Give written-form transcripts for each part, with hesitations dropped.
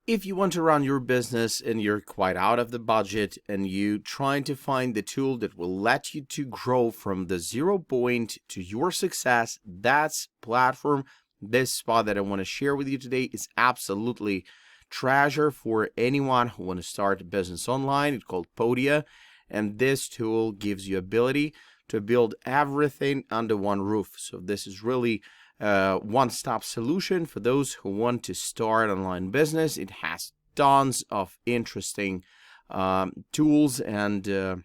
If you want to run your business and you're quite out of the budget and you trying to find the tool that will let you to grow from the 0 point to your success, that's platform. This spot that I want to share with you today is absolutely treasure for anyone who want to start a business online. It's called Podia, and this tool gives you ability to build everything under one roof. So this is really one-stop solution for those who want to start online business. It has tons of interesting tools and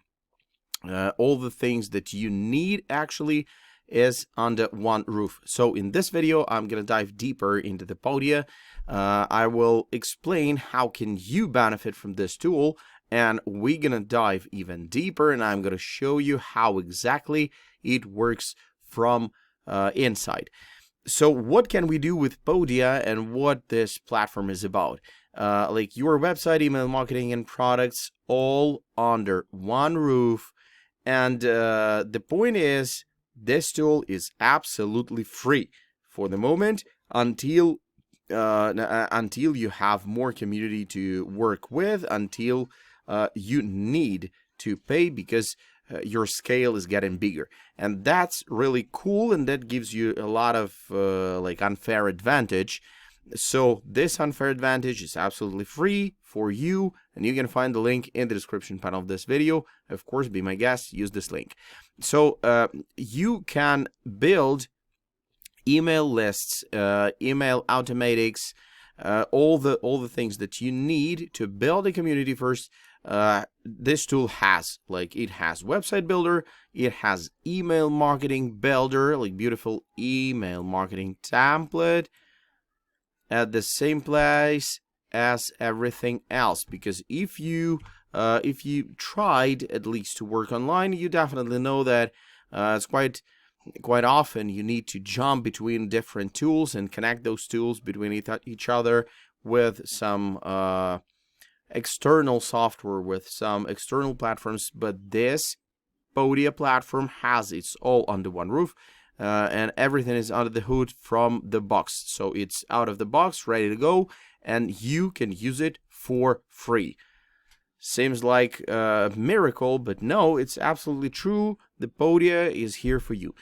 all the things that you need actually is under one roof. So in this video, I'm going to dive deeper into the Podia. I will explain how can you benefit from this tool, and we're going to dive even deeper, and I'm going to show you how exactly it works from inside. So what can we do with Podia and what this platform is about? Like your website, email marketing, and products all under one roof. And the point is, this tool is absolutely free for the moment until you have more community to work with, until you need to pay because your scale is getting bigger, and that's really cool, and that gives you a lot of like unfair advantage. So this unfair advantage is absolutely free for you, and you can find the link in the description panel of this video. Of course, be my guest, use this link. So you can build email lists, email automatics, all the things that you need to build a community first. This tool has, like, it has website builder, it has email marketing builder, like beautiful email marketing template at the same place as everything else. Because if you tried at least to work online, you definitely know that it's quite often you need to jump between different tools and connect those tools between each other with some external software, with some external platforms. But this Podia platform has it's all under one roof, and everything is under the hood from the box. So it's out of the box, ready to go, and you can use it for free. Seems like a miracle, but no, it's absolutely true. The Podia is here for you.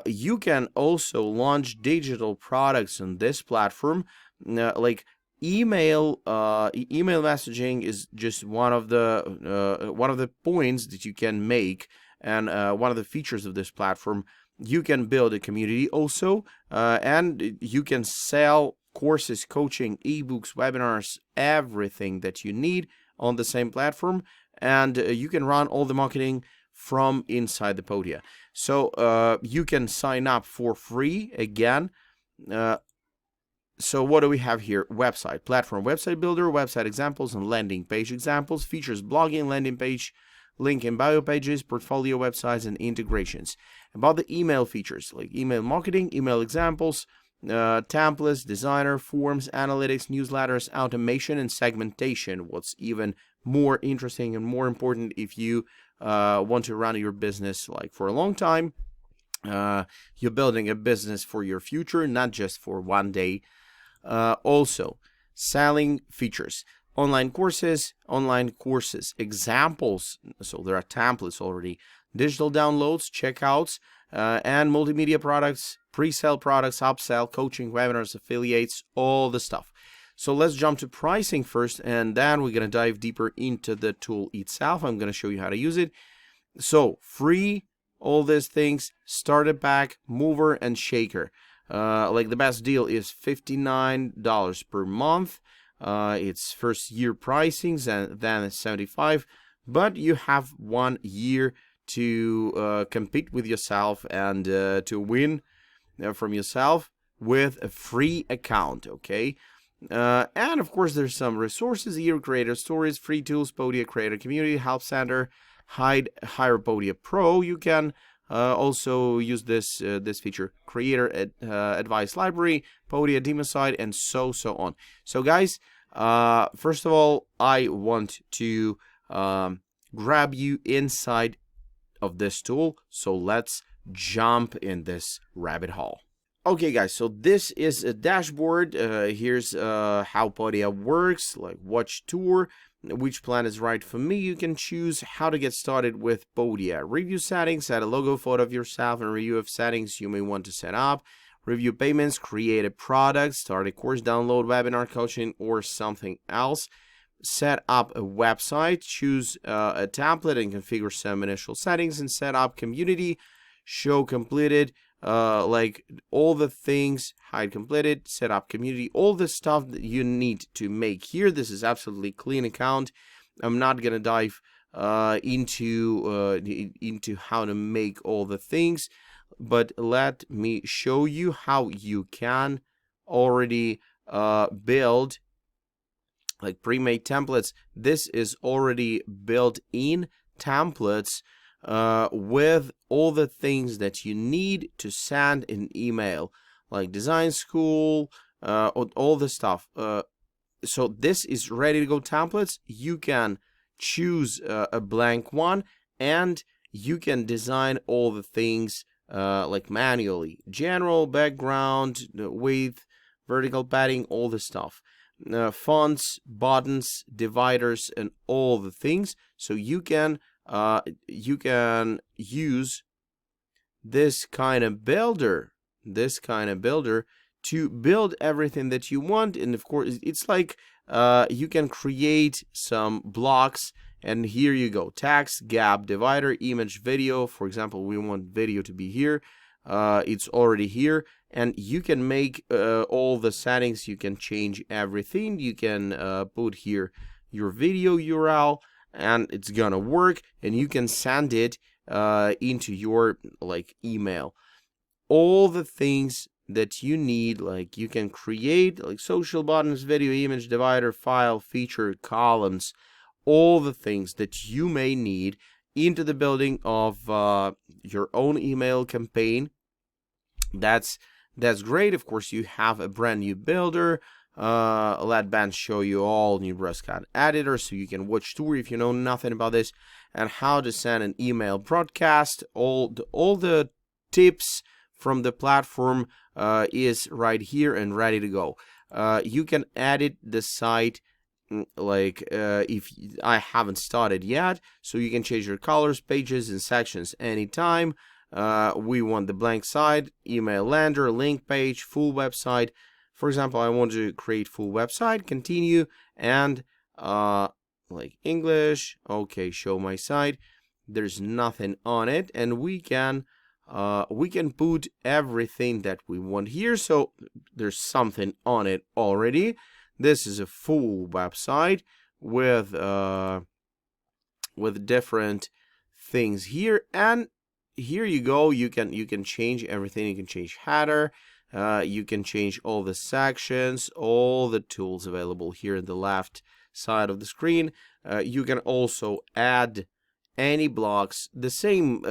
You can also launch digital products on this platform, like email messaging is just one of the points that you can make, and one of the features of this platform. You can build a community also, and you can sell courses, coaching, ebooks, webinars, everything that you need on the same platform, and you can run all the marketing from inside the Podia. So you can sign up for free again. So what do we have here? Website, platform, website builder, website examples, and landing page examples. Features blogging, landing page, link in bio pages, portfolio websites, and integrations. About the email features, like email marketing, email examples, templates, designer, forms, analytics, newsletters, automation, and segmentation. What's even more interesting and more important if you want to run your business like for a long time. You're building a business for your future, not just for one day. Also, selling features, online courses, examples. So there are templates already, digital downloads, checkouts, and multimedia products, pre-sale products, upsell, coaching, webinars, affiliates, all the stuff. So let's jump to pricing first, and then we're going to dive deeper into the tool itself. I'm going to show you how to use it. So free, all these things, starter pack, mover, and shaker. Like the best deal is $59 per month. It's first year pricings, and then it's $75. But you have 1 year to compete with yourself and to win from yourself with a free account. Okay. And of course, there's some resources here: creator stories, free tools, Podia creator community, help center, hire Podia Pro. You can also use this feature, creator advice library, Podia demo site, and so on. So guys, first of all, I want to grab you inside of this tool. So let's jump in this rabbit hole. Okay, guys, so this is a dashboard. Here's how Podia works, like watch tour, which plan is right for me. You can choose how to get started with Podia. Review settings, add a logo photo of yourself, and review of settings you may want to set up. Review payments, create a product, start a course, download webinar coaching, or something else. Set up a website, choose a template and configure some initial settings, and set up community, show completed, like all the things, hide completed, set up community, all the stuff that you need to make here. This is absolutely clean account. I'm not gonna dive into how to make all the things, but let me show you how you can already build like pre-made templates. This is already built in templates with all the things that you need to send an email, like design school, all the stuff. So this is ready to go templates. You can choose a blank one, and you can design all the things like manually. General, background, width, vertical padding, all the stuff. Fonts, buttons, dividers, and all the things. So you can use this kind of builder to build everything that you want. And of course, it's like you can create some blocks, and here you go: text, gap, divider, image, video. For example, we want video to be here. It's already here, and you can make all the settings. You can change everything. You can put here your video URL, and it's gonna work, and you can send it into your like email. All the things that you need, like you can create like social buttons, video, image, divider, file, feature, columns, all the things that you may need into the building of your own email campaign. That's great. Of course, you have a brand new builder. Let Ben show you all Nebraska editor, so you can watch tour if you know nothing about this, and how to send an email broadcast. All the tips from the platform is right here and ready to go. You can edit the site like if I haven't started yet, so you can change your colors, pages, and sections anytime. We want the blank site, email lander, link page, full website. For example, I want to create full website, continue, and like English, okay, show my site. There's nothing on it, and we can put everything that we want here. So there's something on it already. This is a full website with different things here, and here you go. You can change everything. You can change header. You can change all the sections, all the tools available here in the left side of the screen. You can also add any blocks, the same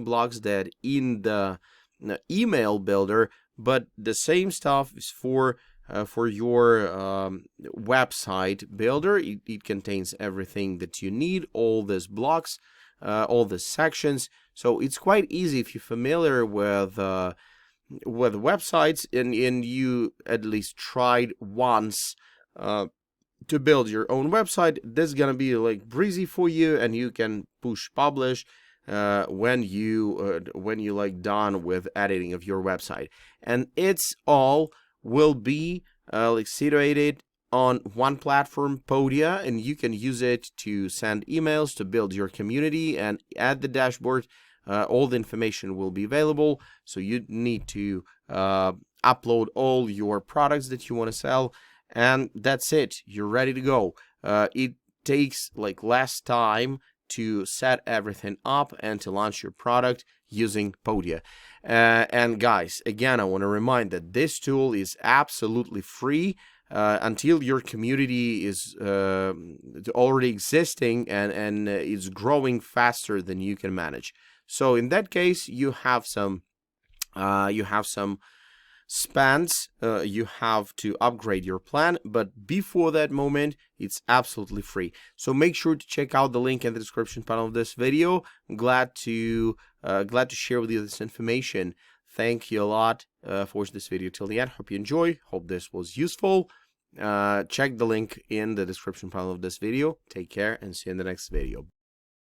blocks that in the email builder, but the same stuff is for your website builder. It contains everything that you need, all these blocks, all the sections. So it's quite easy if you're familiar with websites and you at least tried once to build your own website. This is gonna be like breezy for you, and you can push publish when you like done with editing of your website, and it's all will be like situated on one platform, Podia, and you can use it to send emails, to build your community, and add the dashboard. All the information will be available, so you need to upload all your products that you want to sell, and that's it. You're ready to go. It takes like less time to set everything up and to launch your product using Podia. And guys, again, I want to remind that this tool is absolutely free until your community is already existing and is growing faster than you can manage. So in that case, you have some spends. You have to upgrade your plan, but before that moment, it's absolutely free. So make sure to check out the link in the description panel of this video. I'm glad to share with you this information. Thank you a lot for watching this video till the end. Hope you enjoy. Hope this was useful. Check the link in the description panel of this video. Take care and see you in the next video.